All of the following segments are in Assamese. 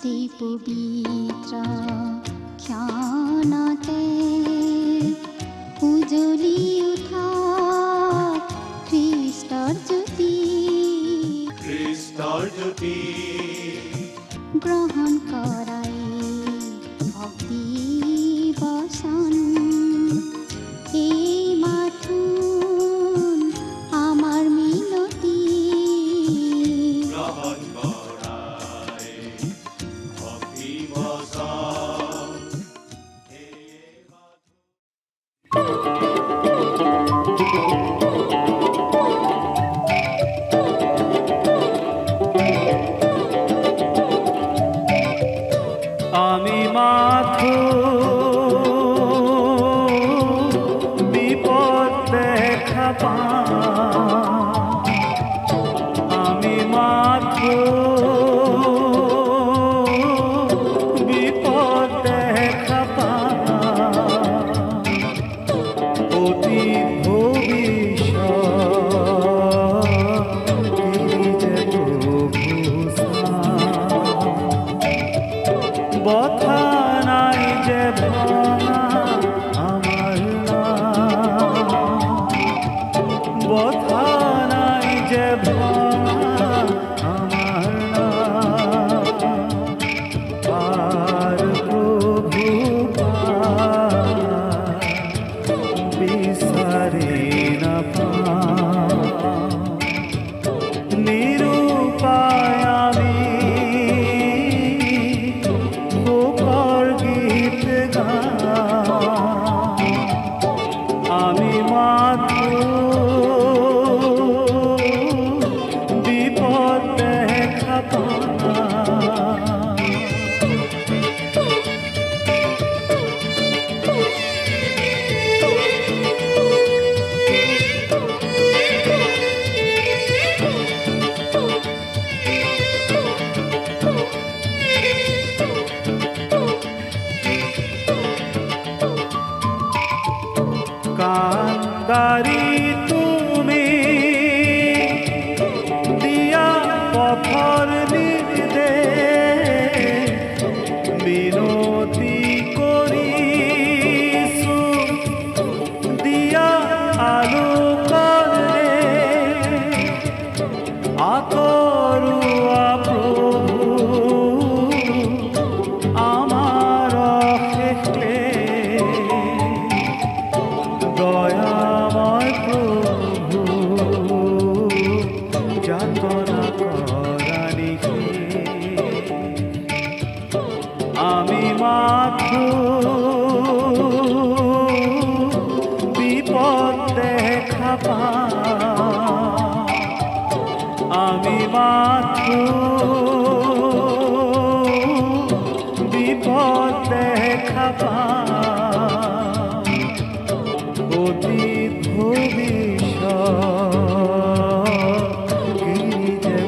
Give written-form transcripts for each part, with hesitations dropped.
যে পবিত্ৰ ক্ষণতে উজ্জ্বলি উঠা খ্ৰীষ্টৰ জ্যোতি গ্ৰহণ কৰাই ভক্তি বচন এই মাথোন আমাৰ মিনতি গ্ৰহণ কৰাই ভক্তি বচন আমি মাথো বিপদ দেখা পাই, আমি মাথো বিপদ দেখা পাই, অতি ভবিষ্যৎ যে বথা নাই যে ভাঙা আমার বথা নাই যে ভাঙা আমার আর প্রভু বিসারে না পা নিরুপায় আমি আমি মাথো বিপদ দেখা কান্দারি তুমি দিয়া পথর নির্দেশ বিনতি করিছু দিয়া আলোকরে আতৰুৱা প্রভু আমার শেষে দয়াময় প্রভু যাতনা করানি আমি মাথো বিপদ দেখা পাই, আমি মাথো বিপদ দেখা পাই, অতি ভবিষ্যৎ যে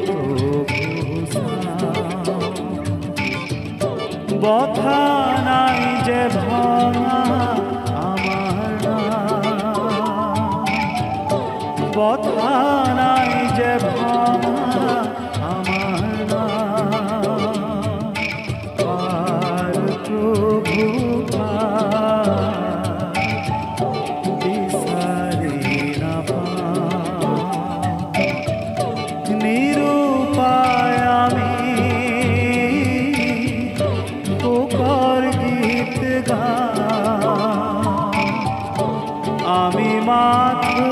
বথা নাই যে ভাঙা আমার বথা নাই যে ভাঙা আমার আর প্রভু নিরুপায় আমি পোকার গীত গাই, আমি মাথো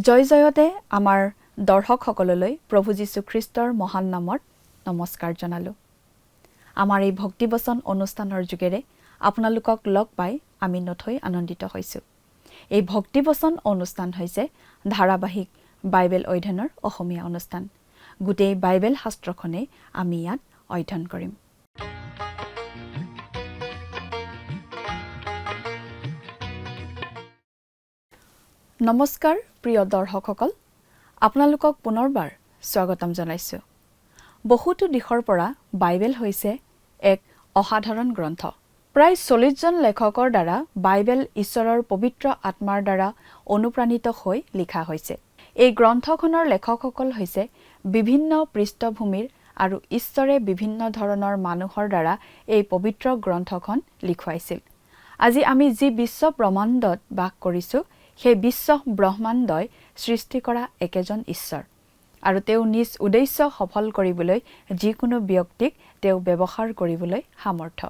জয় জয়তে আমাৰ দৰ্শকসকললৈ প্ৰভু যীশু খ্ৰীষ্টৰ মহান নামত নমস্কাৰ জনালোঁ। আমাৰ এই ভক্তিবচন অনুষ্ঠানৰ যোগেৰে আপোনালোকক লগ পাই আমি নথৈ আনন্দিত হৈছোঁ। এই ভক্তিবচন অনুষ্ঠান হৈছে ধাৰাবাহিক বাইবেল অধ্যয়নৰ অসমীয়া অনুষ্ঠান। গোটেই বাইবেল শাস্ত্ৰখনেই আমি ইয়াত অধ্যয়ন কৰিম। নমস্কাৰ প্ৰিয় দৰ্শকসকল, আপোনালোকক পুনৰবাৰ স্বাগতম জনাইছোঁ। বহুতো দিশৰ পৰা বাইবেল হৈছে এক অসাধাৰণ গ্ৰন্থ। প্ৰায় 40জন লেখকৰ দ্বাৰা বাইবেল ঈশ্বৰৰ পবিত্ৰ আত্মাৰ দ্বাৰা অনুপ্ৰাণিত হৈ লিখা হৈছে। এই গ্ৰন্থখনৰ লেখকসকল হৈছে বিভিন্ন পৃষ্ঠভূমিৰ আৰু ঈশ্বৰে বিভিন্ন ধৰণৰ মানুহৰ দ্বাৰা এই পবিত্ৰ গ্ৰন্থখন লিখুৱাইছিল। আজি আমি যি বিশ্ব ব্ৰহ্মাণ্ডত বাস কৰিছোঁ, সেই বিশ্ব ব্ৰহ্মাণ্ডই সৃষ্টি কৰা একেজন ঈশ্বৰ, আৰু তেওঁ নিজ উদ্দেশ্য সফল কৰিবলৈ যিকোনো ব্যক্তিক তেওঁ ব্যৱহাৰ কৰিবলৈ সামৰ্থ।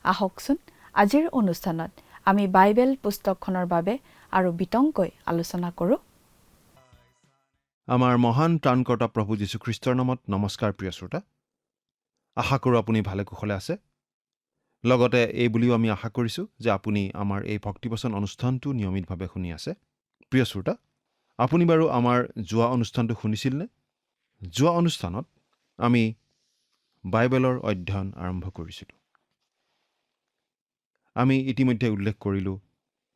আহকচোন আজিৰ অনুষ্ঠানত আমি বাইবেল পুস্তকখনৰ বাবে আৰু বিতংকৈ আলোচনা কৰোঁ। আমাৰ মহান ত্ৰাণকৰ্তা প্ৰভু যীশুখ্ৰীষ্টৰ নামত নমস্কাৰ প্ৰিয় শ্ৰোতা। আশা কৰোঁ আপুনি ভালে কুশলে আছে। লগতে এই বুলিও আমি আশা কৰিছোঁ যে আপুনি আমাৰ এই ভক্তিবচন অনুষ্ঠানটো নিয়মিতভাৱে শুনি আছে। প্ৰিয় শ্ৰোতা, আপুনি বাৰু আমাৰ যোৱা অনুষ্ঠানটো শুনিছিলনে? যোৱা অনুষ্ঠানত আমি বাইবেলৰ অধ্যয়ন আৰম্ভ কৰিছিলোঁ। আমি ইতিমধ্যে উল্লেখ কৰিলোঁ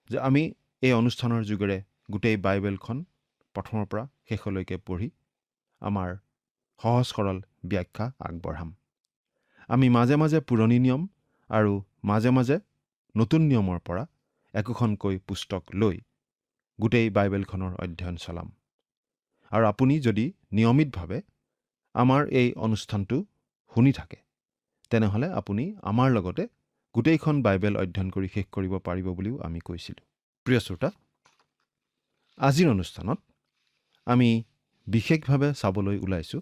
যে আমি এই অনুষ্ঠানৰ যোগেৰে গোটেই বাইবেলখন প্ৰথমৰ পৰা শেষলৈকে পঢ়ি আমাৰ সহজ সৰল ব্যাখ্যা আগবঢ়াম। আমি মাজে মাজে পুৰণি নিয়ম আৰু মাজে মাজে নতুন নিয়মৰ পৰা একোখনকৈ পুস্তক লৈ গোটেই বাইবেলখনৰ অধ্যয়ন চলাম। আৰু আপুনি যদি নিয়মিতভাৱে আমাৰ এই অনুষ্ঠানটো শুনি থাকে, তেনেহ'লে আপুনি আমাৰ লগতে গোটেইখন বাইবেল অধ্যয়ন কৰি শেষ কৰিব পাৰিব বুলিও আমি কৈছিলোঁ। প্ৰিয় শ্ৰোতা, আজিৰ অনুষ্ঠানত আমি বিশেষভাৱে চাবলৈ ওলাইছোঁ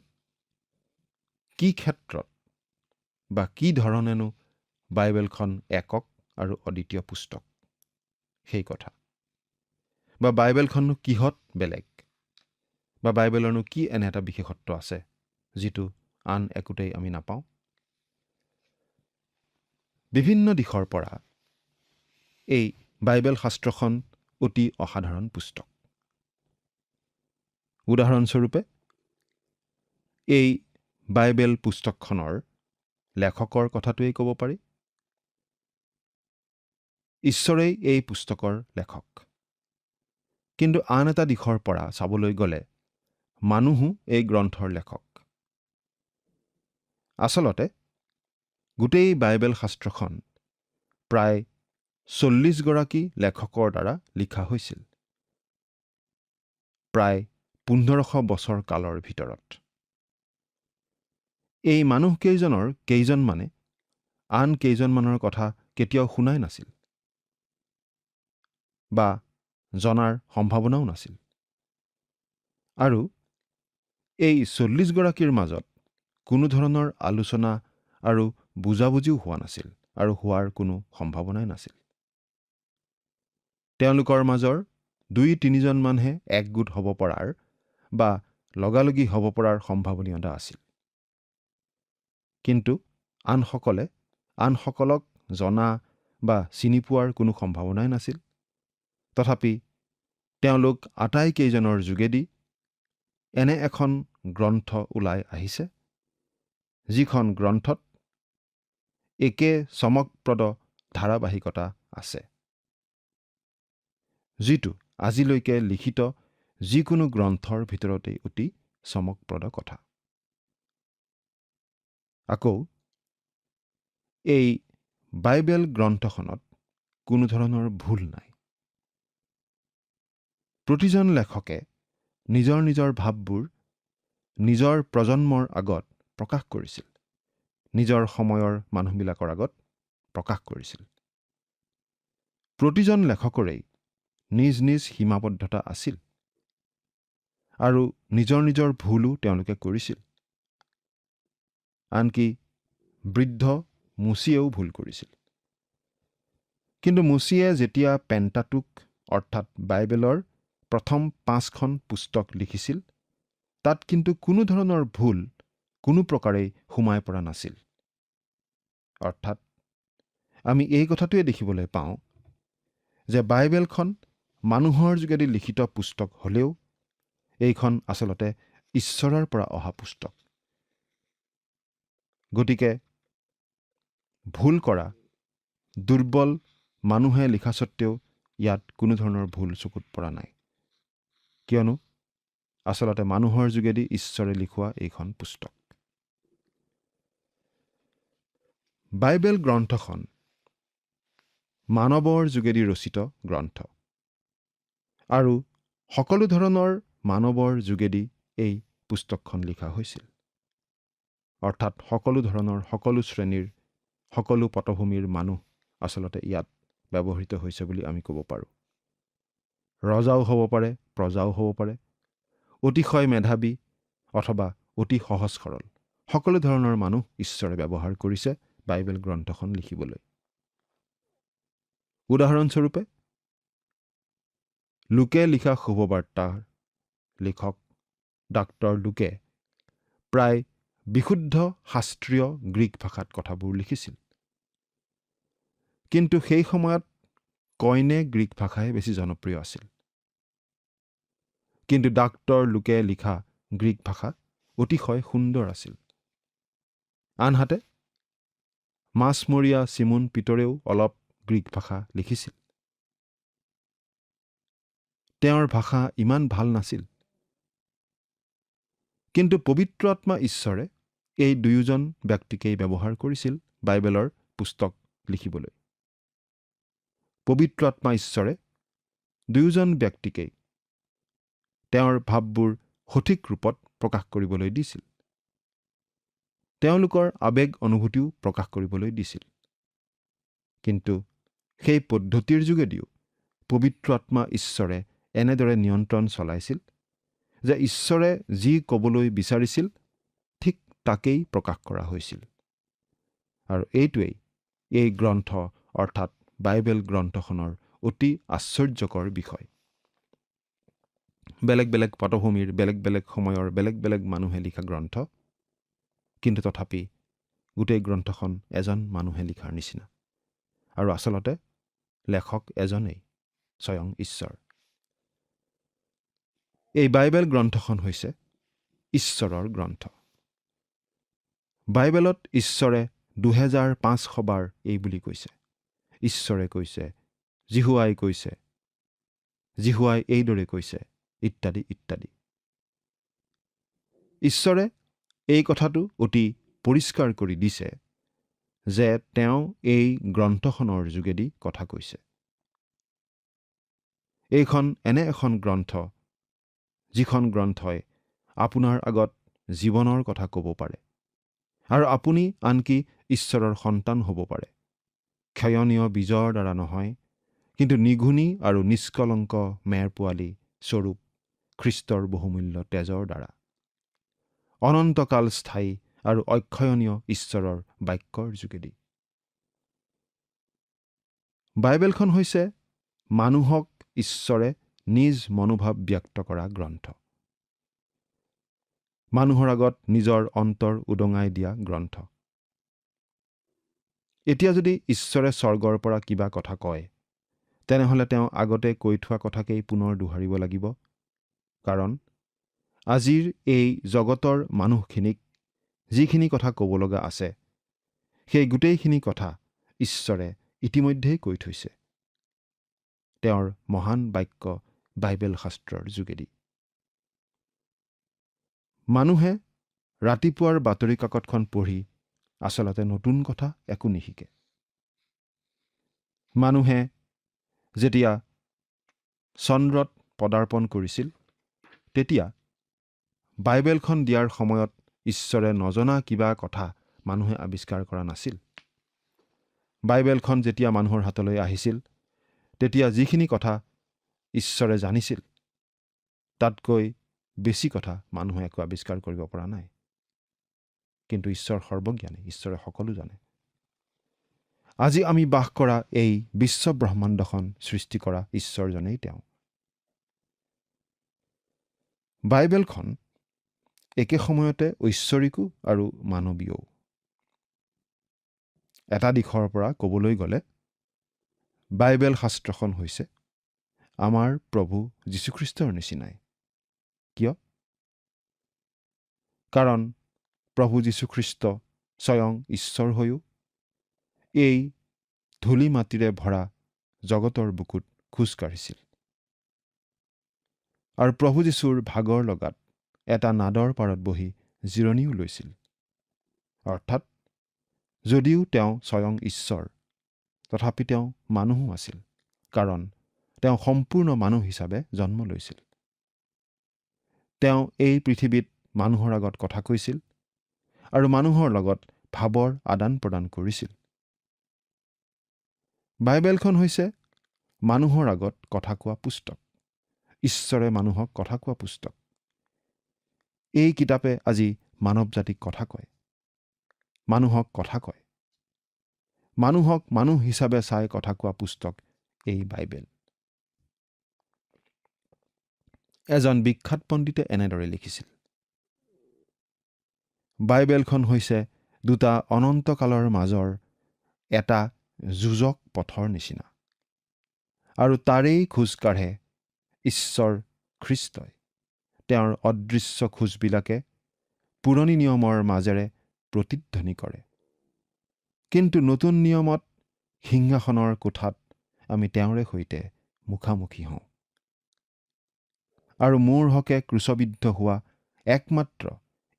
কি ক্ষেত্ৰত বা কি ধৰণেনো বাইবেলখন একক আৰু অদ্বিতীয় পুস্তক, সেই কথা। বা বাইবেলখননো কিহত বেলেগ, বা বাইবেলৰনো কি এনে এটা বিশেষত্ব আছে যিটো আন একোতেই আমি নাপাওঁ। বিভিন্ন দিশৰ পৰা এই বাইবেল শাস্ত্ৰখন অতি অসাধাৰণ পুস্তক। উদাহৰণস্বৰূপে এই বাইবেল পুস্তকখনৰ লেখকৰ কথাটোৱেই ক'ব পাৰি। ঈশ্বৰেই এই পুস্তকৰ লেখক। কিন্তু আন এটা দিশৰ পৰা চাবলৈ গ'লে মানুহো এই গ্ৰন্থৰ লেখক। আচলতে গোটেই বাইবেল শাস্ত্ৰখন প্ৰায় 40 গৰাকী লেখকৰ দ্বাৰা লিখা হৈছিল, প্ৰায় 1500 বছৰ কালৰ ভিতৰত। এই মানুহকেইজনৰ কেইজনমানে আন কেইজনমানৰ কথা কেতিয়াও শুনাই নাছিল বা জনাৰ সম্ভাৱনাও নাছিল। আৰু এই 40 গৰাকীৰ মাজত কোনো ধৰণৰ আলোচনা আৰু বুজাবুজিও হোৱা নাছিল, আৰু হোৱাৰ কোনো সম্ভাৱনাই নাছিল। তেওঁলোকৰ মাজৰ 2-3জন মানুহে একগোট হ'ব পৰাৰ বা লগালগি হ'ব পৰাৰ সম্ভাৱনীয়তা আছিল। কিন্তু আনসকলক জনা বা চিনি পোৱাৰ কোনো সম্ভাৱনাই নাছিল। তথাপি তেওঁলোক আটাইকেইজনৰ যোগেদি এনে এখন গ্ৰন্থ ওলাই আহিছে, যিখন গ্ৰন্থত একে চমকপ্ৰদ ধাৰাবাহিকতা আছে, যিটো আজিলৈকে লিখিত যিকোনো গ্ৰন্থৰ ভিতৰতেই অতি চমকপ্ৰদ কথা। আকৌ এই বাইবেল গ্ৰন্থখনত কোনো ধৰণৰ ভুল নাই। প্ৰতিজন লেখকে নিজৰ নিজৰ ভাৱবোৰ নিজৰ প্ৰজন্মৰ আগত প্ৰকাশ কৰিছিল, নিজৰ সময়ৰ মানুহবিলাকৰ আগত প্ৰকাশ কৰিছিল। প্ৰতিজন লেখকৰেই নিজ নিজ সীমাবদ্ধতা আছিল, আৰু নিজৰ নিজৰ ভুলো তেওঁলোকে কৰিছিল। আনকি বৃদ্ধ মুচিয়েও ভুল কৰিছিল। কিন্তু মুচিয়ে যেতিয়া পেণ্টাটুক অৰ্থাৎ বাইবেলৰ প্ৰথম 5খন পুস্তক লিখিছিল, তাত কিন্তু কোনো ধৰণৰ ভুল কোনো প্ৰকাৰেই সোমাই পৰা নাছিল। অৰ্থাৎ আমি এই কথাটোৱে দেখিবলৈ পাওঁ যে বাইবেলখন মানুহৰ যোগেদি লিখিত পুস্তক হ'লেও এইখন আচলতে ঈশ্বৰৰ পৰা অহা পুস্তক। গতিকে ভুল কৰা, দুৰ্বল মানুহে লিখা সত্ত্বেও ইয়াত কোনো ধৰণৰ ভুল চকুত পৰা নাই, কিয়নো আচলতে মানুহৰ যোগেদি ঈশ্বৰে লিখোৱা এইখন পুস্তক। বাইবেল গ্ৰন্থখন মানৱৰ যোগেদি ৰচিত গ্ৰন্থ, আৰু সকলো ধৰণৰ মানৱৰ যোগেদি এই পুস্তকখন লিখা হৈছিল। অৰ্থাৎ সকলো ধৰণৰ, সকলো শ্ৰেণীৰ, সকলো পটভূমিৰ মানুহ আচলতে ইয়াত ব্যৱহৃত হৈছে বুলি আমি ক'ব পাৰোঁ। ৰজাও হ'ব পাৰে, প্ৰজাও হ'ব পাৰে, অতিশয় মেধাৱী অথবা অতি সহজ সৰল, সকলো ধৰণৰ মানুহ ঈশ্বৰে ব্যৱহাৰ কৰিছে বাইবেল গ্ৰন্থখন লিখিবলৈ। উদাহৰণস্বৰূপে লুকে লিখা শুভবাৰ্তাৰ লিখক ডাক্তৰ লুকে প্ৰায় বিশুদ্ধ শাস্ত্ৰীয় গ্ৰীক ভাষাত কথাবোৰ লিখিছিল। কিন্তু সেই সময়ত কইনে গ্ৰীক ভাষাই বেছি জনপ্ৰিয় আছিল। কিন্তু ডাক্তৰ লুকে লিখা গ্ৰীক ভাষা অতিশয় সুন্দৰ আছিল। আনহাতে মাছমৰীয়া চিমোন পিতৰেও অলপ গ্ৰীক ভাষা লিখিছিল। তেওঁৰ ভাষা ইমান ভাল নাছিল। কিন্তু পবিত্ৰ আত্মা ঈশ্বৰে এই দুয়োজন ব্যক্তিকেই ব্যৱহাৰ কৰিছিল বাইবেলৰ পুস্তক লিখিবলৈ। পবিত্ৰ আত্মা ঈশ্বৰে দুয়োজন ব্যক্তিকেই তেওঁৰ ভাৱবোৰ সঠিক ৰূপত প্ৰকাশ কৰিবলৈ দিছিল। তেওঁলোকৰ আৱেগ অনুভূতিও প্ৰকাশ কৰিবলৈ দিছিল। কিন্তু সেই পদ্ধতিৰ যোগেদিও পবিত্ৰ আত্মা ঈশ্বৰে এনেদৰে নিয়ন্ত্ৰণ চলাইছিল যে ঈশ্বৰে যি ক'বলৈ বিচাৰিছিল ঠিক তাকেই প্ৰকাশ কৰা হৈছিল। আৰু এইটোৱেই এই গ্ৰন্থ অৰ্থাৎ বাইবেল গ্ৰন্থখনৰ অতি আশ্চৰ্যকৰ বিষয়। বেলেগ বেলেগ পটভূমিৰ, বেলেগ বেলেগ সময়ৰ, বেলেগ বেলেগ মানুহে লিখা গ্ৰন্থ, কিন্তু তথাপি গোটেই গ্ৰন্থখন এজন মানুহে লিখাৰ নিচিনা। আৰু আচলতে লেখক এজনেই, স্বয়ং ঈশ্বৰ। এই বাইবেল গ্ৰন্থখন হৈছে ঈশ্বৰৰ গ্ৰন্থ। বাইবেলত ঈশ্বৰে 2500 বাৰ এই বুলি কৈছে। ঈশ্বৰে কৈছে, জিহুৱাই কৈছে, জিহুৱাই এইদৰে কৈছে, ইত্যাদি ইত্যাদি। ঈশ্বৰে এই কথাটো অতি পৰিষ্কাৰ কৰি দিছে যে তেওঁ এই গ্ৰন্থখনৰ যোগেদি কথা কৈছে। এইখন এনে এখন গ্ৰন্থ যিখন গ্ৰন্থই আপোনাৰ আগত জীৱনৰ কথা ক'ব পাৰে। আৰু আপুনি আনকি ঈশ্বৰৰ সন্তান হ'ব পাৰে। ক্ষয়নীয় বীজৰ দ্বাৰা নহয়, কিন্তু নিগুণী আৰু নিষ্কলংক মেৰ পোৱালী স্বৰূপ খ্ৰীষ্টৰ বহুমূল্য তেজৰ দ্বাৰা। অনন্তকাল স্থায়ী আৰু অক্ষয়নীয় ঈশ্বৰৰ বাক্যৰ যোগেদি। বাইবেলখন হৈছে মানুহক ঈশ্বৰে নিজ মনোভাৱ ব্যক্ত কৰা গ্ৰন্থ। মানুহৰ আগত নিজৰ অন্তৰ উদঙাই দিয়া গ্ৰন্থ। এতিয়া যদি ঈশ্বৰে স্বৰ্গৰ পৰা কিবা কথা কয়, তেনেহ'লে তেওঁ আগতে কৈ থোৱা কথাকেই পুনৰ দোহাৰিব লাগিব। কাৰণ আজিৰ এই জগতৰ মানুহখিনিক যিখিনি কথা ক'ব লগা আছে, সেই গোটেইখিনি কথা ঈশ্বৰে ইতিমধ্যেই কৈ থৈছে তেওঁৰ মহান বাক্য বাইবেল শাস্ত্ৰৰ যোগেদি। মানুহে ৰাতিপুৱাৰ বাতৰি কাকতখন পঢ়ি আচলতে নতুন কথা একো নিশিকে। মানুহে যেতিয়া চন্দ্ৰত পদাৰ্পণ কৰিছিল, তেতিয়া বাইবেলখন দিয়াৰ সময়ত ঈশ্বৰে নজনা কিবা কথা মানুহে আৱিষ্কাৰ কৰা নাছিল। বাইবেলখন যেতিয়া মানুহৰ হাতলৈ আহিছিল, তেতিয়া যিখিনি কথা ঈশ্বৰে জানিছিল, তাতকৈ বেছি কথা মানুহে একো আৱিষ্কাৰ কৰিব পৰা নাই। কিন্তু ঈশ্বৰ সৰ্বজ্ঞানী, ঈশ্বৰে সকলো জানে। আজি আমি বাস কৰা এই বিশ্ব ব্ৰহ্মাণ্ডখন সৃষ্টি কৰা ঈশ্বৰজনেই তেওঁ। বাইবেলখন একে সময়তে ঐশ্বৰিকো আৰু মানৱীয়ও। এটা দিশৰ পৰা ক'বলৈ গ'লে বাইবেল শাস্ত্ৰখন হৈছে আমাৰ প্ৰভু যীশুখ্ৰীষ্টৰ নিচিনাই। কিয়? কাৰণ প্ৰভু যীশুখ্ৰীষ্ট স্বয়ং ঈশ্বৰ হৈও এই ধূলি মাটিৰে ভৰা জগতৰ বুকুত খোজ কাঢ়িছিল। আৰু প্ৰভু যীশুৰ ভাগৰ লগাত এটা নাদৰ পাৰত বহি জিৰণিও লৈছিল। অৰ্থাৎ যদিও তেওঁ স্বয়ং ঈশ্বৰ, তথাপি তেওঁ মানুহো আছিল। কাৰণ তেওঁ সম্পূৰ্ণ মানুহ হিচাপে জন্ম লৈছিল। তেওঁ এই পৃথিৱীত মানুহৰ আগত কথা কৈছিল আৰু মানুহৰ লগত ভাৱৰ আদান প্ৰদান কৰিছিল। বাইবেলখন হৈছে মানুহৰ আগত কথা কোৱা পুস্তক, ঈশ্বৰে মানুহক কথা কোৱা পুস্তক। এই কিতাপে আজি মানৱ জাতিক কথা কয়, মানুহক কথা কয়, মানুহক মানুহ হিচাপে চাই কথা কোৱা পুস্তক এই বাইবেল। এজন বিখ্যাত পণ্ডিতে এনেদৰে লিখিছিল, বাইবেলখন হৈছে দুটা অনন্তকালৰ মাজৰ এটা যুঁজক পথৰ নিচিনা, আৰু তাৰেই খোজ কাঢ়ে ঈশ্বৰ খ্ৰীষ্টই। তেওঁৰ অদৃশ্য খোজবিলাকে পুৰণি নিয়মৰ মাজেৰে প্ৰতিধ্বনি কৰে, কিন্তু নতুন নিয়মত সিংহাসনৰ কোঠাত আমি তেওঁৰে সৈতে মুখামুখি হওঁ। আৰু মোৰ হকে ক্ৰুচবিদ্ধ হোৱা একমাত্ৰ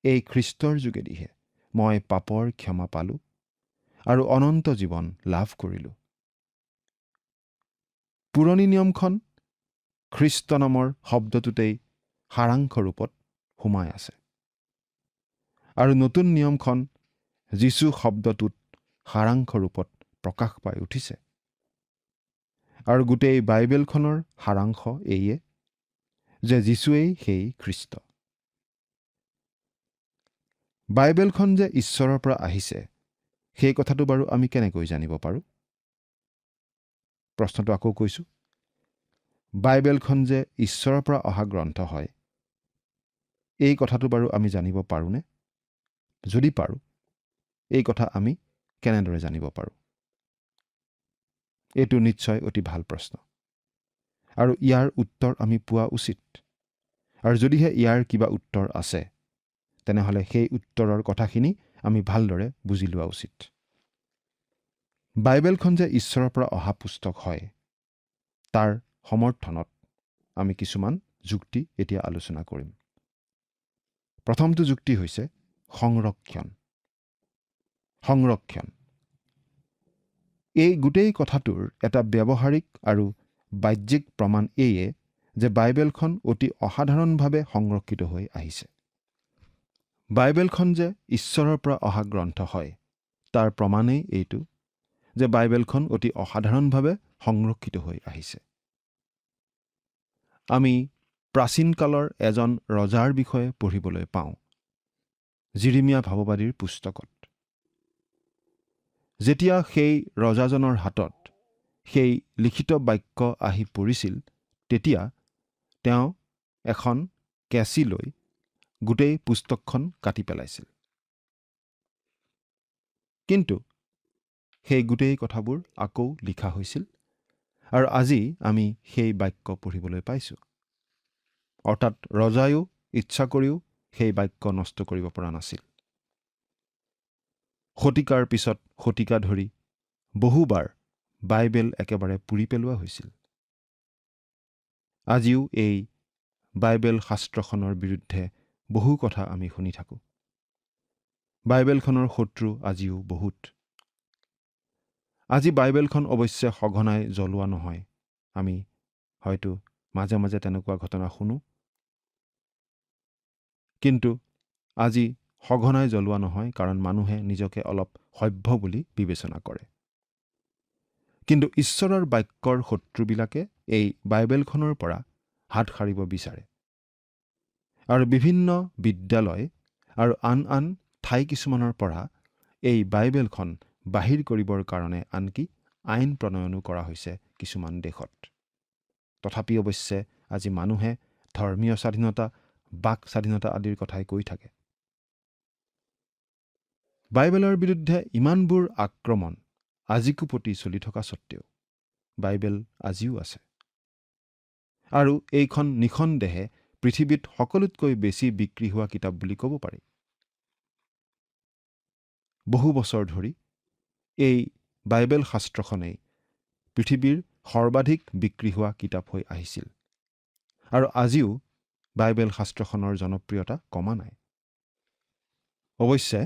এই খ্ৰীষ্টৰ যোগেদিহে মই পাপৰ ক্ষমা পালোঁ আৰু অনন্ত জীৱন লাভ কৰিলোঁ। পুৰণি নিয়মখন খ্ৰীষ্ট নামৰ শব্দটোতেই সাৰাংশ ৰূপত সোমাই আছে, আৰু নতুন নিয়মখন যীশু শব্দটোত সাৰাংশ ৰূপত প্ৰকাশ পাই উঠিছে। আৰু গোটেই বাইবেলখনৰ সাৰাংশ এইয়ে যে যীশুৱেই সেই খ্ৰীষ্ট। বাইবেলখন যে ঈশ্বৰৰ পৰা আহিছে, সেই কথাটো বাৰু আমি কেনেকৈ জানিব পাৰোঁ? প্ৰশ্নটো আকৌ কৈছোঁ, বাইবেলখন যে ঈশ্বৰৰ পৰা অহা গ্ৰন্থ হয়, এই কথাটো বাৰু আমি জানিব পাৰোঁনে? যদি পাৰোঁ, এই কথা আমি কেনেদৰে জানিব পাৰোঁ? এইটো নিশ্চয় অতি ভাল প্ৰশ্ন, আৰু ইয়াৰ উত্তৰ আমি পোৱা উচিত। আৰু যদিহে ইয়াৰ কিবা উত্তৰ আছে, তেনেহ'লে সেই উত্তৰৰ কথাখিনি আমি ভালদৰে বুজি লোৱা উচিত। বাইবেলখন যে ঈশ্বৰৰ পৰা অহা পুস্তক হয়, তাৰ সমৰ্থনত আমি কিছুমান যুক্তি এতিয়া আলোচনা কৰিম। প্ৰথমটো যুক্তি হৈছে সংৰক্ষণ। সংৰক্ষণ এই গোটেই কথাটোৰ এটা ব্যৱহাৰিক আৰু বাহ্যিক প্ৰমাণ এইয়ে যে বাইবেলখন অতি অসাধাৰণভাৱে সংৰক্ষিত হৈ আহিছে। বাইবেলখন যে ঈশ্বৰৰ পৰা অহা গ্ৰন্থ হয়, তাৰ প্ৰমাণেই এইটো যে বাইবেলখন অতি অসাধাৰণভাৱে সংৰক্ষিত হৈ আহিছে। আমি প্ৰাচীন কালৰ এজন ৰজাৰ বিষয়ে পঢ়িবলৈ পাওঁ যিৰিমিয়া ভাৱবাদীৰ পুস্তকত। যেতিয়া সেই ৰজাজনৰ হাতত সেই লিখিত বাক্য আহি পৰিছিল, তেতিয়া তেওঁ এখন কেঁচি লৈ গোটেই পুস্তকখন কাটি পেলাইছিল। কিন্তু সেই গোটেই কথাবোৰ আকৌ লিখা হৈছিল, আৰু আজি আমি সেই বাক্য পঢ়িবলৈ পাইছোঁ। অৰ্থাৎ ৰজায়ো ইচ্ছা কৰিও সেই বাক্য নষ্ট কৰিব পৰা নাছিল। শতিকাৰ পিছত শতিকা ধৰি বহুবাৰ বাইবেল একেবাৰে পুৰি পেলোৱা হৈছিল। আজিও এই বাইবেল শাস্ত্ৰখনৰ বিৰুদ্ধে বহু কথা আমি শুনি থাকোঁ। বাইবেলখনৰ শত্ৰু আজিও বহুত। আজি বাইবেলখন অৱশ্যে সঘনাই জ্বলোৱা নহয়, আমি হয়তো মাজে মাজে তেনেকুৱা ঘটনা শুনো, কিন্তু আজি সঘনাই জ্বলোৱা নহয়, কাৰণ মানুহে নিজকে অলপ সভ্য বুলি বিবেচনা কৰে। কিন্তু ঈশ্বৰৰ বাক্যৰ শত্ৰুবিলাকে এই বাইবেলখনৰ পৰা হাত সাৰিব বিচাৰে, আৰু বিভিন্ন বিদ্যালয় আৰু আন আন ঠাই কিছুমানৰ পৰা এই বাইবেলখন বাহিৰ কৰিবৰ কাৰণে আনকি আইন প্ৰণয়নো কৰা হৈছে কিছুমান দেশত। তথাপি অৱশ্যে আজি মানুহে ধৰ্মীয় স্বাধীনতা, বাক স্বাধীনতা আদিৰ কথাই কৈ থাকে। বাইবেলৰ বিৰুদ্ধে ইমানবোৰ আক্ৰমণ আজিকো প্ৰতি চলি থকা স্বত্তেও বাইবেল আজিও আছে, আৰু এইখন নিঃসন্দেহে পৃথিৱীত সকলোতকৈ বেছি বিক্ৰী হোৱা কিতাপ বুলি ক'ব পাৰি। বহু বছৰ ধৰি এই বাইবেল শাস্ত্ৰখনেই পৃথিৱীৰ সৰ্বাধিক বিক্ৰী হোৱা কিতাপ হৈ আহিছিল, আৰু আজিও বাইবেল শাস্ত্ৰখনৰ জনপ্ৰিয়তা কমা নাই। অৱশ্যে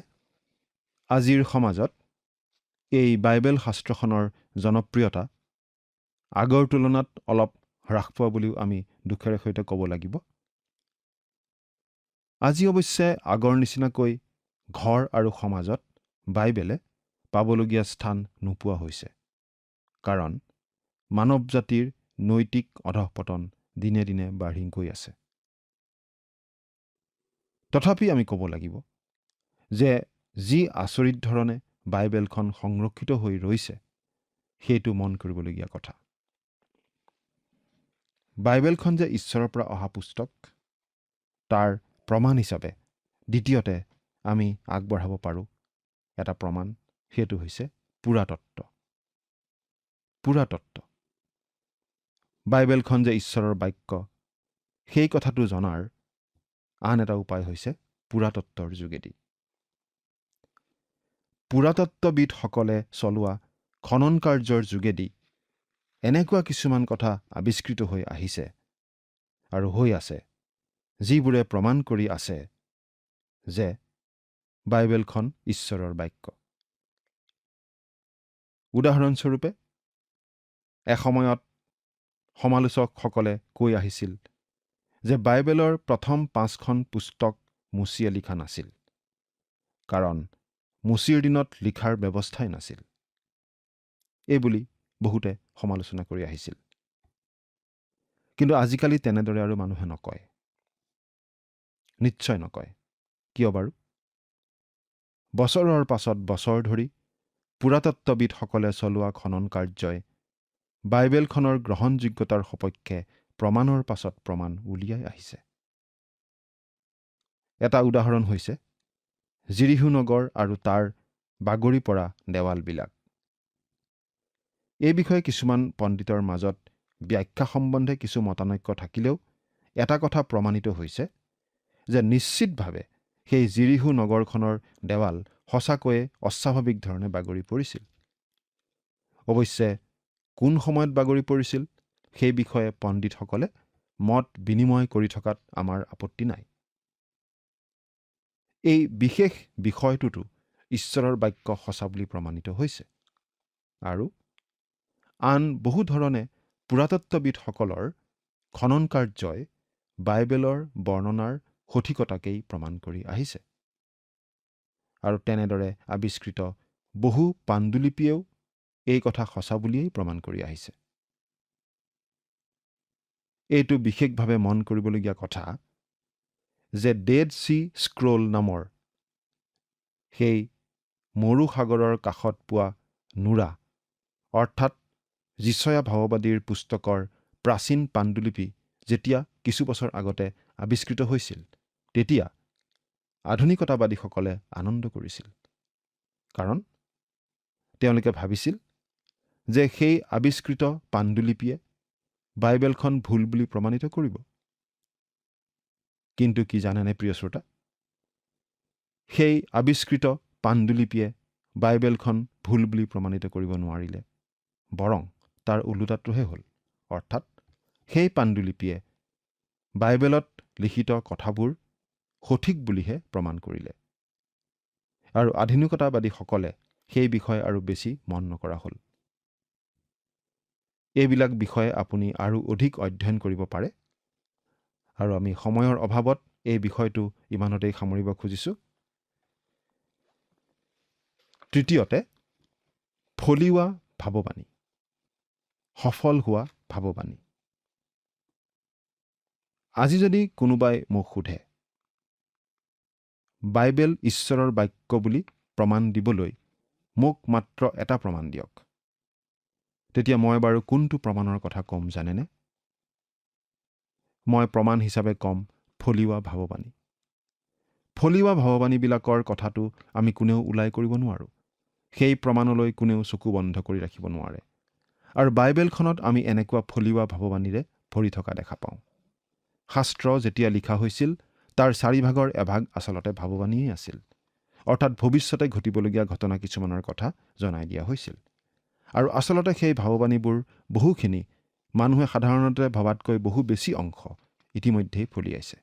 আজিৰ সমাজত এই বাইবেল শাস্ত্ৰখনৰ জনপ্ৰিয়তা আগৰ তুলনাত অলপ হ্ৰাস পোৱা বুলিও আমি দুখেৰে সৈতে ক'ব লাগিব। আজি অৱশ্যে আগৰ নিচিনাকৈ ঘৰ আৰু সমাজত বাইবেলে পাবলগীয়া স্থান নোপোৱা হৈছে, কাৰণ মানৱ জাতিৰ নৈতিক অধঃপতন দিনে দিনে বাঢ়ি গৈ আছে। তথাপি আমি ক'ব লাগিব যে যি আচৰিত ধৰণে বাইবেলখন সংৰক্ষিত হৈ ৰৈছে, সেইটো মন কৰিবলগীয়া কথা। বাইবেলখন যে ঈশ্বৰৰ পৰা অহা পুস্তক, তাৰ প্ৰমাণ হিচাপে দ্বিতীয়তে আমি আগবঢ়াব পাৰোঁ এটা প্ৰমাণ, সেইটো হৈছে পুৰাতত্ত্ব। পুৰাতত্ত্ব। বাইবেলখন যে ঈশ্বৰৰ বাক্য, সেই কথাটো জনাৰ আন এটা উপায় হৈছে পুৰাতত্ত্বৰ যোগেদি। পুৰাতত্ত্ববিদসকলে চলোৱা খনন কাৰ্যৰ যোগেদি এনেকুৱা কিছুমান কথা আৱিষ্কৃত হৈ আহিছে আৰু হৈ আছে, যিবোৰে প্ৰমাণ কৰি আছে যে বাইবেলখন ঈশ্বৰৰ বাক্য। উদাহৰণস্বৰূপে, এসময়ত সমালোচকসকলে কৈ আহিছিল যে বাইবেলৰ প্ৰথম 5খন পুস্তক মুচিয়ে লিখা নাছিল, কাৰণ মুচিৰ দিনত লিখাৰ ব্যৱস্থাই নাছিল। এইবুলি বহুতে সমালোচনা কৰি আহিছিল। কিন্তু আজিকালি তেনেদৰে আৰু মানুহে নকয়। নিশ্চয় নকয়। কিয় বাৰু? বছৰৰ পাছত বছৰ ধৰি পুৰাতত্ত্ববিদসকলে চলোৱা খনন কাৰ্যই বাইবেলখনৰ গ্ৰহণযোগ্যতাৰ সপক্ষে প্ৰমাণৰ পাছত প্ৰমাণ উলিয়াই আহিছে। এটা উদাহৰণ হৈছে জিৰিহু নগৰ আৰু তাৰ বাগৰি পৰা দেৱালবিলাক। এই বিষয়ে কিছুমান পণ্ডিতৰ মাজত ব্যাখ্যা সম্বন্ধে কিছু মতানৈক্য থাকিলেও এটা কথা প্ৰমাণিত হৈছে যে নিশ্চিতভাৱে সেই জিৰিহু নগৰখনৰ দেৱাল সঁচাকৈয়ে অস্বাভাৱিক ধৰণে বাগৰি পৰিছিল। অৱশ্যে কোন সময়ত বাগৰি পৰিছিল সেই বিষয়ে পণ্ডিতসকলে মত বিনিময় কৰি থকাত আমাৰ আপত্তি নাই। এই বিশেষ বিষয়টোতো ঈশ্বৰৰ বাক্য সঁচা বুলি প্ৰমাণিত হৈছে, আৰু আন বহু ধৰণে পুৰাতত্ত্ববিদসকলৰ খনন কাৰ্যই বাইবেলৰ বৰ্ণনাৰ সঠিকতাকেই প্ৰমাণ কৰি আহিছে। আৰু তেনেদৰে আৱিষ্কৃত বহু পাণ্ডুলিপিয়েও এই কথা সঁচা বুলিয়েই প্ৰমাণ কৰি আহিছে। এইটো বিশেষভাৱে মন কৰিবলগীয়া কথা যে ডেড চি স্ক্ৰল নামৰ সেই মৰু সাগৰৰ কাষত পোৱা নোৰা, অৰ্থাৎ যিচয়া ভাৱবাদীৰ পুস্তকৰ প্ৰাচীন পাণ্ডুলিপি যেতিয়া কিছু বছৰ আগতে আৱিষ্কৃত হৈছিল, তেতিয়া আধুনিকতাবাদীসকলে আনন্দ কৰিছিল, কাৰণ তেওঁলোকে ভাবিছিল যে সেই আৱিষ্কৃত পাণ্ডুলিপিয়ে বাইবেলখন ভুল বুলি প্ৰমাণিত কৰিব। কিন্তু কি জানেনে প্ৰিয় শ্ৰোতা? সেই আৱিষ্কৃত পাণ্ডুলিপিয়ে বাইবেলখন ভুল বুলি প্ৰমাণিত কৰিব নোৱাৰিলে, বৰং তাৰ ওলোটাটোহে হ'ল। অৰ্থাৎ সেই পাণ্ডুলিপিয়ে বাইবেলত লিখিত কথাবোৰ সঠিক বুলিহে প্ৰমাণ কৰিলে, আৰু আধুনিকতাবাদীসকলে সেই বিষয়ে আৰু বেছি মন নকৰা হ'ল। এইবিলাক বিষয়ে আপুনি আৰু অধিক অধ্যয়ন কৰিব পাৰে, আৰু আমি সময়ৰ অভাৱত এই বিষয়টো ইমানতেই সামৰিব খুজিছোঁ। তৃতীয়তে, ফলিওৱা ভাৱবাণী, সফল হোৱা ভাৱবাণী। আজি যদি কোনোবাই মোক সোধে বাইবেল ঈশ্বৰৰ বাক্য বুলি প্ৰমাণ দিবলৈ মোক মাত্ৰ এটা প্ৰমাণ দিয়ক, তেতিয়া মই বাৰু কোনটো প্ৰমাণৰ কথা ক'ম জানেনে? মই প্ৰমাণ হিচাপে ক'ম ফলিওৱা ভাৱবাণী। ফলিওৱা ভাৱবাণীবিলাকৰ কথাটো আমি কোনেও ওলাই কৰিব নোৱাৰোঁ। সেই প্ৰমাণলৈ কোনেও চকু বন্ধ কৰি ৰাখিব নোৱাৰে। আৰু বাইবেলখনত আমি এনেকুৱা ফলিওৱা ভাৱবাণীৰে ভৰি থকা দেখা পাওঁ। শাস্ত্ৰ যেতিয়া লিখা হৈছিল, তাৰ 4ভাগৰ এভাগ আচলতে ভাৱবাণীয়েই আছিল, অৰ্থাৎ ভৱিষ্যতে ঘটিবলগীয়া ঘটনা কিছুমানৰ কথা জনাই দিয়া হৈছিল। আৰু আচলতে সেই ভাৱবাণীবোৰ বহুখিনি মানুহে সাধাৰণতে ভবাতকৈ বহু বেছি অংশ ইতিমধ্যেই ফলিয়াইছে।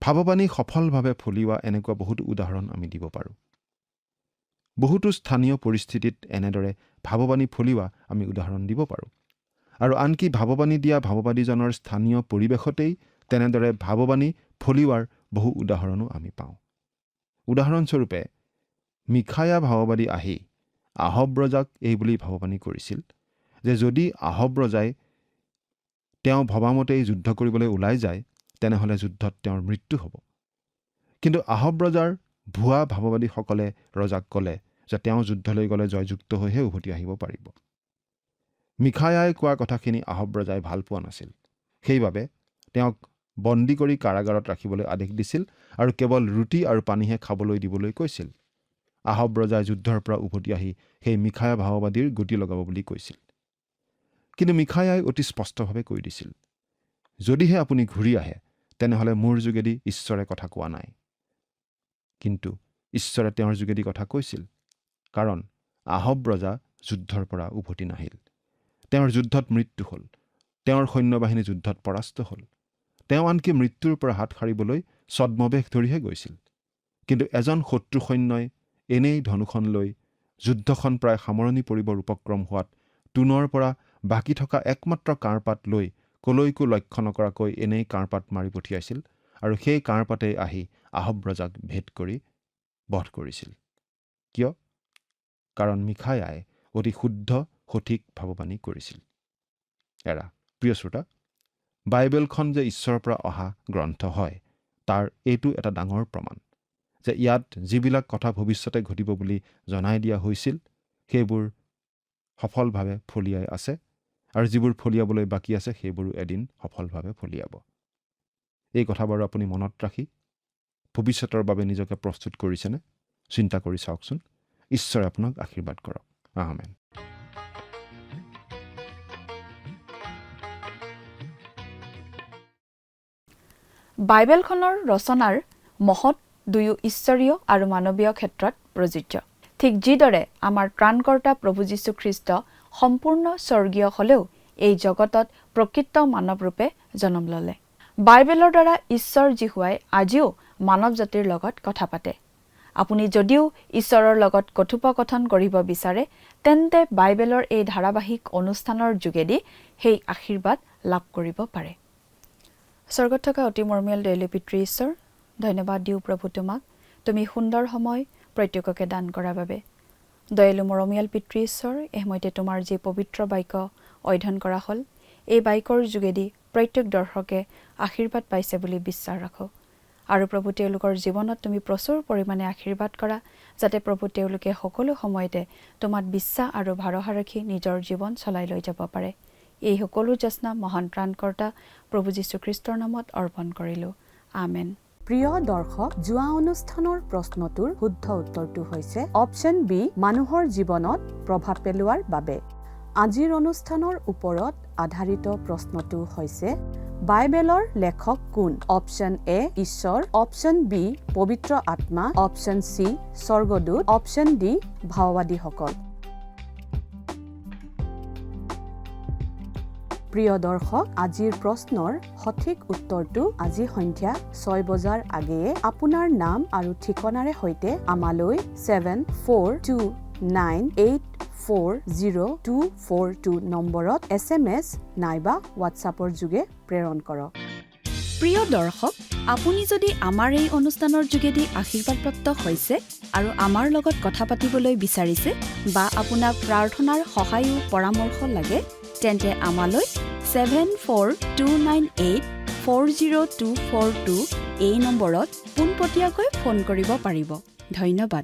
ভাৱবাণী সফলভাৱে ফলিওৱা এনেকুৱা বহুতো উদাহৰণ আমি দিব পাৰোঁ। বহুতো স্থানীয় পৰিস্থিতিত এনেদৰে ভাৱবাণী ফলিওৱা আমি উদাহৰণ দিব পাৰোঁ। আৰু আনকি ভাৱবাণী দিয়া ভাৱবাদীজনৰ স্থানীয় পৰিৱেশতেই তেনেদৰে ভাৱবাণী ফলিওৱাৰ বহু উদাহৰণো আমি পাওঁ। উদাহৰণস্বৰূপে মিখায়া ভাৱবাদী আহি আহব ৰজাক এই বুলি ভাৱবাণী কৰিছিল যে যদি আহব ৰজাই তেওঁ ভবামতেই যুদ্ধ কৰিবলৈ ওলাই যায় তেনেহ'লে যুদ্ধত তেওঁৰ মৃত্যু হ'ব। কিন্তু আহব ৰজাৰ ভুৱা ভাৱবাদীসকলে ৰজাক ক'লে যে তেওঁ যুদ্ধলৈ গ'লে জয়যুক্ত হৈহে উভতি আহিব পাৰিব। মিখায়াই কোৱা কথাখিনি আহব ৰজাই ভাল পোৱা নাছিল। সেইবাবে তেওঁক বন্দী কৰি কাৰাগাৰত ৰাখিবলৈ আদেশ দিছিল আৰু কেৱল ৰুটি আৰু পানীহে খাবলৈ দিবলৈ কৈছিল। আহব ৰজাই যুদ্ধৰ পৰা উভতি আহি সেই মিখায়া ভাৱবাদীৰ গুটি লগাব বুলি কৈছিল। কিন্তু মিখায়াই অতি স্পষ্টভাৱে কৈ দিছিল, যদিহে আপুনি ঘূৰি আহে তেনেহ'লে মোৰ যোগেদি ঈশ্বৰে কথা কোৱা নাই। কিন্তু ঈশ্বৰে তেওঁৰ যোগেদি কথা কৈছিল, কাৰণ আহব ৰজা যুদ্ধৰ পৰা উভতি নাহিল। তেওঁৰ যুদ্ধত মৃত্যু হ'ল। তেওঁৰ সৈন্যবাহিনী যুদ্ধত পৰাস্ত হ'ল। তেওঁ আনকি মৃত্যুৰ পৰা হাত সাৰিবলৈ ছদ্মবেশ ধৰিহে গৈছিল। কিন্তু এজন শত্ৰু সৈন্যই এনেই ধনুখন লৈ যুদ্ধখন প্ৰায় সামৰণি পৰিবৰ উপক্ৰম হোৱাত তোনৰ পৰা বাকী থকা একমাত্ৰ কাঁড়পাত লৈ কলৈকো লক্ষ্য নকৰাকৈ এনেই কাঁড়পাত মাৰি পঠিয়াইছিল আৰু সেই কাঁড়পাতেই আহি আহব ৰজাক ভেদ কৰি বধ কৰিছিল। কিয়? কাৰণ মিখায়াই অতি শুদ্ধ সঠিক ভাৱবাণী কৰিছিল। প্ৰিয় শ্ৰোতা, বাইবেলখন যে ঈশ্বৰৰ পৰা অহা গ্ৰন্থ হয় তাৰ এইটো এটা ডাঙৰ প্ৰমাণ যে ইয়াত যিবিলাক কথা ভৱিষ্যতে ঘটিব বুলি জনাই দিয়া হৈছিল সেইবোৰ সফলভাৱে ফলিয়াই আছে আৰু যিবোৰ ফলিয়াবলৈ বাকী আছে সেইবোৰো এদিন সফলভাৱে ফলিয়াব। এই কথাবোৰ আপুনি মনত ৰাখি ভৱিষ্যতৰ বাবে নিজকে প্ৰস্তুত কৰিছেনে? চিন্তা কৰি চাওকচোন। ঈশ্বৰে আপোনাক আশীৰ্বাদ কৰক। আমেন। বাইবেলখনৰ ৰচনাৰ মহৎ দুয়ো ঈশ্বৰীয় আৰু মানৱীয় ক্ষেত্ৰত প্ৰযোজ্য। ঠিক যিদৰে আমাৰ ত্ৰাণকৰ্তা প্ৰভু যীশুখ্ৰীষ্ট সম্পূৰ্ণ স্বৰ্গীয় হ'লেও এই জগতত প্ৰকৃত মানৱ ৰূপে জন্ম ল'লে। বাইবেলৰ দ্বাৰা ঈশ্বৰ যীশুৱাই আজিও মানৱ জাতিৰ লগত কথা পাতে। আপুনি যদিও ঈশ্বৰৰ লগত কথোপকথন কৰিব বিচাৰে তেন্তে বাইবেলৰ এই ধাৰাবাহিক অনুষ্ঠানৰ যোগেদি সেই আশীৰ্বাদ লাভ কৰিব পাৰে। স্বৰ্গত থকা অতি মৰমীয়াল দয়ালু পিতৃ ঈশ্বৰ, ধন্যবাদ দিওঁ প্ৰভু তোমাক, তুমি সুন্দৰ সময় প্ৰত্যেককে দান কৰাৰ বাবে। দয়ালু মৰমীয়াল পিতৃ ঈশ্বৰ, এই সময়তে তোমাৰ যি পবিত্ৰ বাক্য অধ্যয়ন কৰা হ'ল, এই বাক্যৰ যোগেদি প্ৰত্যেক দৰ্শকে আশীৰ্বাদ পাইছে বুলি বিশ্বাস ৰাখোঁ। আৰু প্ৰভু তেওঁলোকৰ জীৱনত তুমি প্ৰচুৰ পৰিমাণে আশীৰ্বাদ কৰা, যাতে প্ৰভু তেওঁলোকে সকলো সময়তে তোমাত বিশ্বাস আৰু ভৰসা ৰাখি নিজৰ জীৱন চলাই লৈ যাব পাৰে। এই সকলো যাচনা মহান ত্ৰাণকৰ্তা প্ৰভু যীশুখ্ৰীষ্টৰ নামত অৰ্পণ কৰিলোঁ। আমেন। প্ৰিয় দৰ্শক, যোৱা অনুষ্ঠানৰ প্ৰশ্নটোৰ শুদ্ধ উত্তৰটো হৈছে অপশ্যন বি, মানুহৰ জীৱনত প্ৰভাৱ পেলোৱাৰ বাবে। আজিৰ অনুষ্ঠানৰ ওপৰত আধাৰিত প্ৰশ্নটো হৈছে বাইবেলৰ লেখক কোন? অপশ্যন এ ঈশ্বৰ, অপশ্যন বি পবিত্ৰ আত্মা, অপশ্যন চি স্বৰ্গদূত, অপশ্যন ডি ভাৱবাদীসকল। প্ৰিয় দৰ্শক, আজিৰ প্ৰশ্নৰ সঠিক উত্তৰটো আজি সন্ধিয়া 6 বজাৰ আগেয়ে আপোনাৰ নাম আৰু ঠিকনাৰে সৈতে আমালৈ 7429840242 নম্বৰত SMS নাইবা হোৱাটছআপৰ যোগে প্ৰেৰণ কৰক। প্ৰিয় দৰ্শক, আপুনি যদি আমাৰ এই অনুষ্ঠানৰ যোগেদি আশীৰ্বাদপ্ৰাপ্ত হৈছে আৰু আমাৰ লগত কথা পাতিবলৈ বিচাৰিছে বা আপোনাক প্ৰাৰ্থনাৰ সহায়ো পৰামৰ্শ লাগে তেন্তে আমালৈ 7429840242 এই নম্বৰত পোনপটীয়াকৈ ফোন কৰিব পাৰিব। ধন্যবাদ।